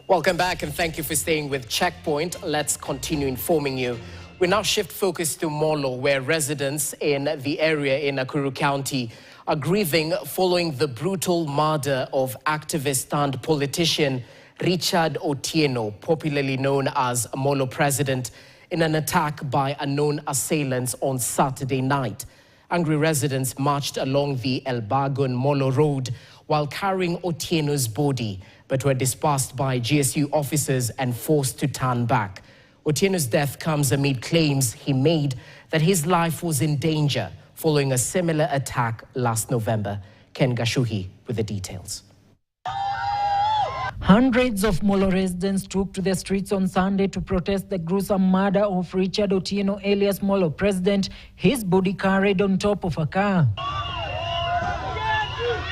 Welcome back and thank you for staying with Checkpoint. Let's continue informing you. We now shift focus to Molo, where residents in the area in Nakuru County are grieving following the brutal murder of activist turned politician Richard Otieno, popularly known as Molo President, in an attack by unknown assailants on Saturday night. Angry residents marched along the Elbagon Molo Road while carrying Otieno's body, but were dispersed by GSU officers and forced to turn back. Otieno's death comes amid claims he made that his life was in danger following a similar attack last November. Ken Gashuhi with the details. Hundreds of Molo residents took to the streets on Sunday to protest the gruesome murder of Richard Otieno, alias Molo President, his body carried on top of a car.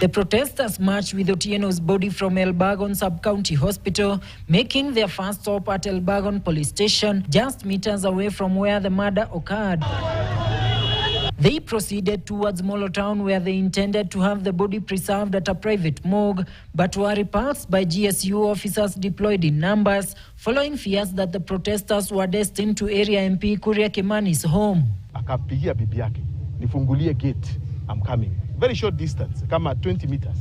The protesters marched with Otieno's body from Elbagon Sub-County Hospital, making their first stop at Elbagon Police Station, just meters away from where the murder occurred. They proceeded towards Molo Town, where they intended to have the body preserved at a private morgue, but were repulsed by GSU officers deployed in numbers, following fears that the protesters were destined to area MP Kuria Kimani's home. Akapigia bibi yake, nifungulie gate, I'm coming. Very short distance, kama 20 meters.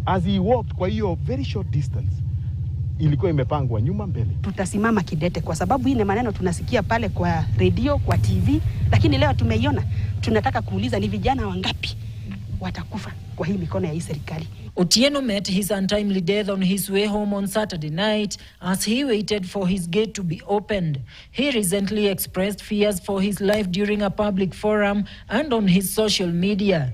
As he walked kwa hiyo very short distance, ilikuwa imepangwa nyuma mbele. Tutasimama kidete kwa sababu hii ni maneno tunasikia pale kwa radio, kwa TV, lakini leo tumeiona. Tunataka kuuliza ni vijana wangapi watakufa kwa hii mikono ya hii serikali. Otieno met his untimely death on his way home on Saturday night as he waited for his gate to be opened. He recently expressed fears for his life during a public forum and on his social media.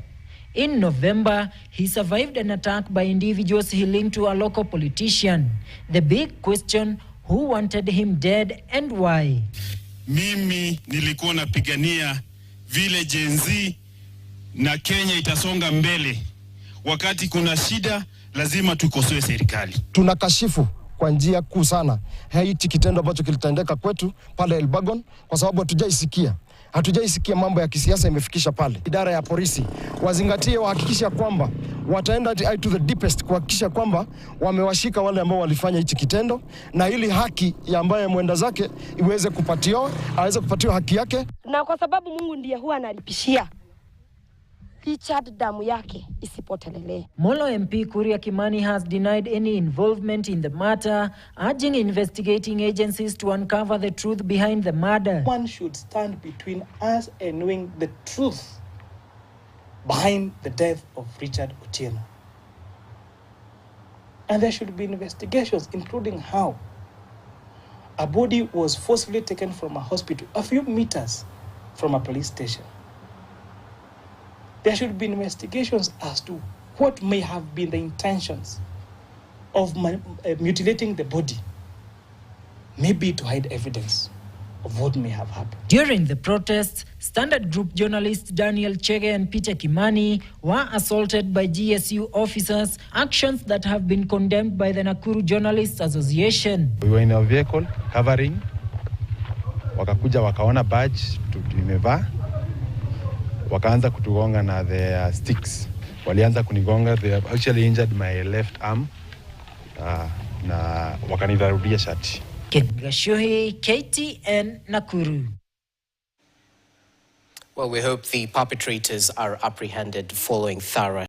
In November, he survived an attack by individuals he linked to a local politician. The big question, who wanted him dead and why? Mimi nilikuwa napigania vile Gen Z na Kenya itasonga mbele. Wakati kuna shida, lazima tukosoe serikali. Tunakashifu kwa njia kuu sana hichi kitendo ambacho kilitendeka kwetu pale Elbagon, kwa sababu hatujaisikia mambo ya kisiasa imefikisha pale. Idara ya polisi wazingatie, wahakikisha kwamba wataenda to the deepest kuhakikisha kwamba wamewashika wale ambao walifanya hichi kitendo, na ili haki ya ambaye mwenda zake iweze kupatiwa, aweze kupatiwa haki yake. Na kwa sababu Mungu ndiye huwa analipishia Richard damu yake isipotelele. Molo MP Kuria Kimani has denied any involvement in the matter, urging investigating agencies to uncover the truth behind the murder. One should stand between us and knowing the truth behind the death of Richard Otieno. And there should be investigations, including how a body was forcibly taken from a hospital a few meters from a police station. There should be investigations as to what may have been the intentions of mutilating the body, maybe to hide evidence of what may have happened. During the protests, Standard Group journalists Daniel Chege and Peter Kimani were assaulted by GSU officers, actions that have been condemned by the Nakuru Journalists Association. We were in a vehicle covering, wakakuja wakaona badge tumevaa, wakaanza kutugonga na their sticks. Walianza kunigonga, they actually injured my left arm, na wakanidharudia shati. Ken Gashuhi, KTN, Nakuru. Well, we hope the perpetrators are apprehended following thorough